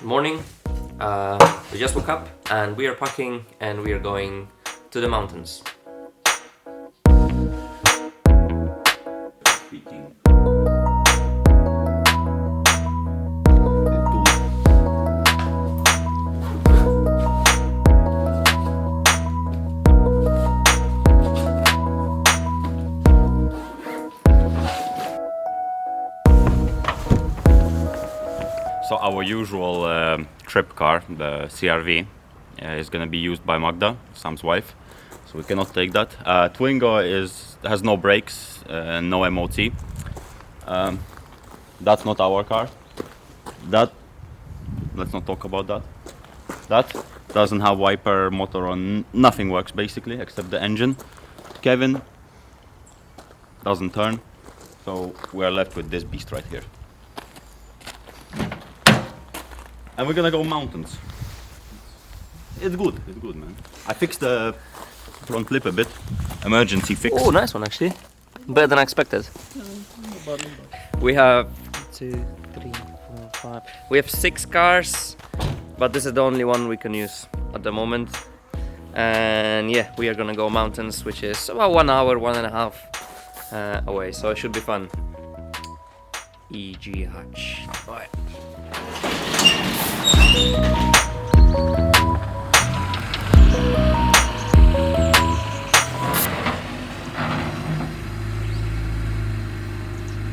morning. We just woke up and we are packing and we are going to the mountains. So our usual trip car, the CRV, is going to be used by Magda, Sam's wife, so we cannot take that. Twingo has no brakes, no MOT. That's not our car. Let's not talk about that. That doesn't have wiper, motor on, nothing works basically except the engine. Kevin doesn't turn, so we're left with this beast right here. And we're gonna go mountains. It's good, man. I fixed the front lip a bit. Emergency fix. Oh, nice one actually. Better than I expected. We have 2, 3, 4, 5. We have 6 cars, but this is the only one we can use at the moment. And yeah, we are gonna go mountains, which is about 1 hour, 1.5 away, so it should be fun. E.G. Hutch. Right.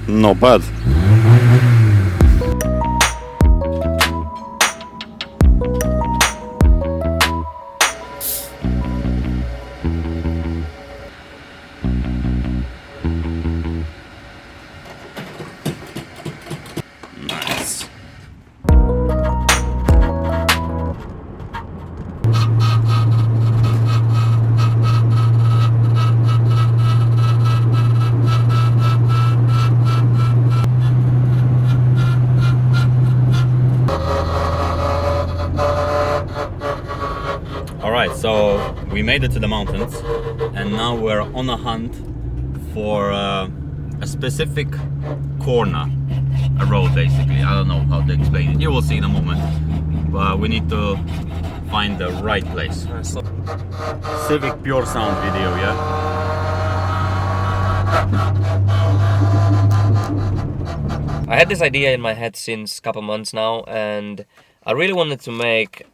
Not bad. Nice. Alright, so we made it to the mountains and now we're on a hunt for a specific corner, a road basically. I don't know how to explain it, you will see in a moment, but we need to find the right place. Civic Pure Sound video, yeah? I had this idea in my head since a couple months now, and I really wanted to make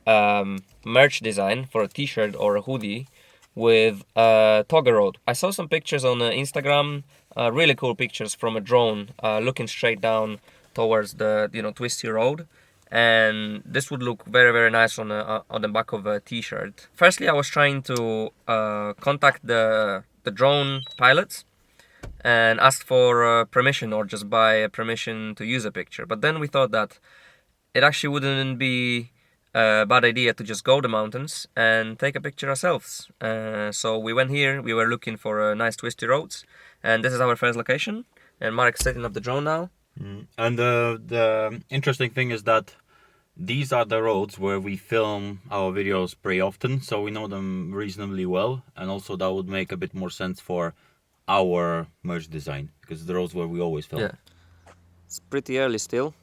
merch design for a t-shirt or a hoodie with a toggle road. I saw some pictures on Instagram, really cool pictures from a drone looking straight down towards the twisty road, and this would look very, very nice on the back of a t-shirt. Firstly, I was trying to contact the drone pilots and ask for permission, or just buy permission to use a picture, but then we thought that it actually wouldn't be a bad idea to just go to the mountains and take a picture ourselves. So we went here, we were looking for nice twisty roads, and this is our first location, and Marek's setting up the drone now. And the interesting thing is that these are the roads where we film our videos pretty often, so we know them reasonably well, and also that would make a bit more sense for our merch design, because the roads where we always film. Yeah, it's pretty early still,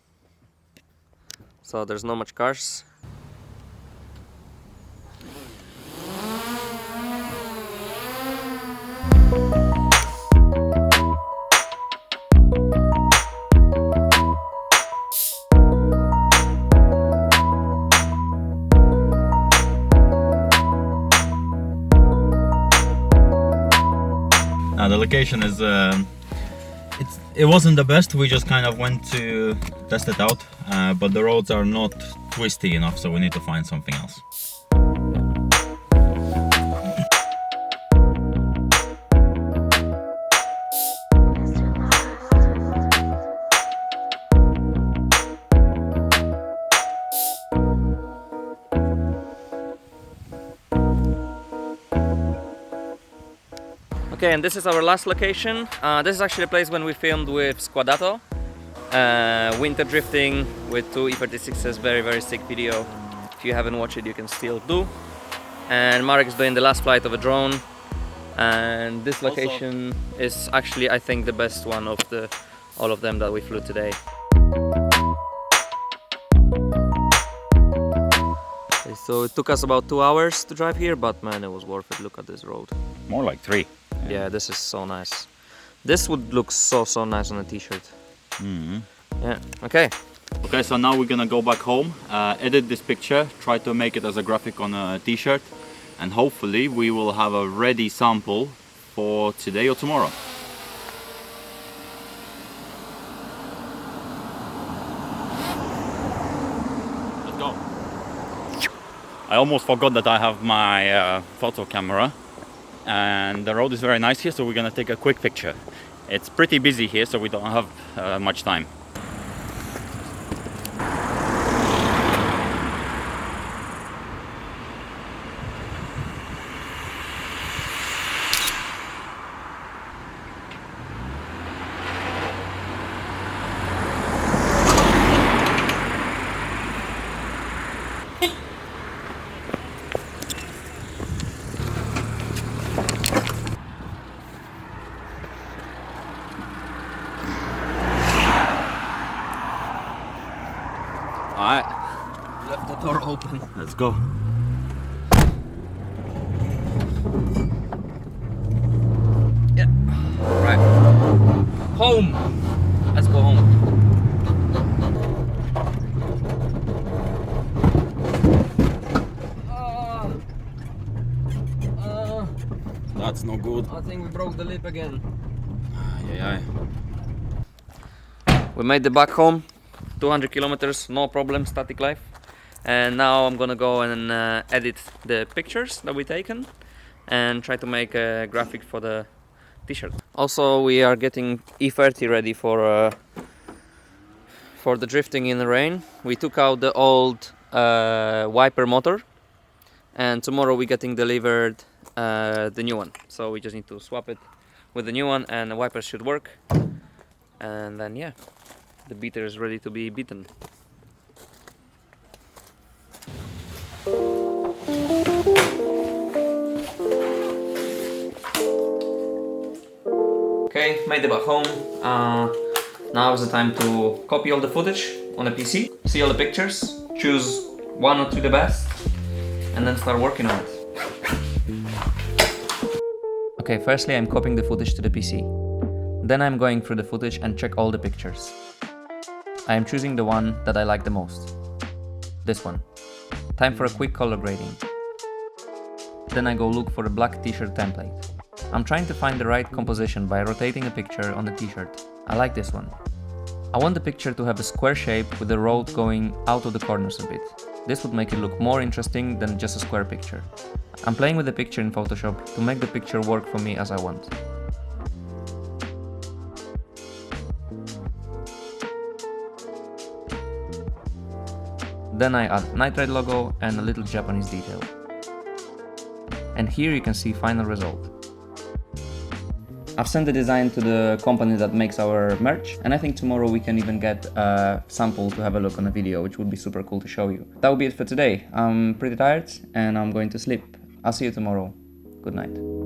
so there's not much cars. Now the location is it wasn't the best. We just kind of went to test it out, but the roads are not twisty enough, so we need to find something else. Okay, and this is our last location. This is actually a place when we filmed with Squadato. Winter drifting with 2 E36s, very, very sick video. If you haven't watched it, you can still do. And Marek is doing the last flight of a drone. And this location is actually, I think, the best one of all of them that we flew today. So it took us about 2 hours to drive here, but man, it was worth it. Look at this road. More like 3. Yeah, this is so nice. This would look so nice on a t-shirt. Yeah, okay. Okay, so now we're gonna go back home, edit this picture, try to make it as a graphic on a t-shirt, and hopefully we will have a ready sample for today or tomorrow. Let's go. I almost forgot that I have my photo camera, and the road is very nice here, so we're gonna take a quick picture. It's pretty busy here, so we don't have much time. Alright, Left the door open. let's go. Yeah. Right. Home. Let's go home. That's no good. I think we broke the lip again. Yeah. We made it back home. 200 kilometers, no problem, static life. And now I'm gonna go and edit the pictures that we taken and try to make a graphic for the t-shirt. Also, we are getting E30 ready for the drifting in the rain. We took out the old wiper motor, and tomorrow we're getting delivered the new one. So we just need to swap it with the new one, and the wipers should work. And then yeah, the beater is ready to be beaten. Okay, made it back home. Now is the time to copy all the footage on a PC, see all the pictures, choose 1 or 2 the best, and then start working on it. Okay, firstly I'm copying the footage to the PC. Then I'm going through the footage and check all the pictures. I am choosing the one that I like the most. This one. Time for a quick color grading. Then I go look for a black t-shirt template. I'm trying to find the right composition by rotating a picture on the t-shirt. I like this one. I want the picture to have a square shape with the road going out of the corners a bit. This would make it look more interesting than just a square picture. I'm playing with the picture in Photoshop to make the picture work for me as I want. Then I add Nightride logo and a little Japanese detail. And here you can see final result. I've sent the design to the company that makes our merch, and I think tomorrow we can even get a sample to have a look on a video, which would be super cool to show you. That will be it for today. I'm pretty tired and I'm going to sleep. I'll see you tomorrow. Good night.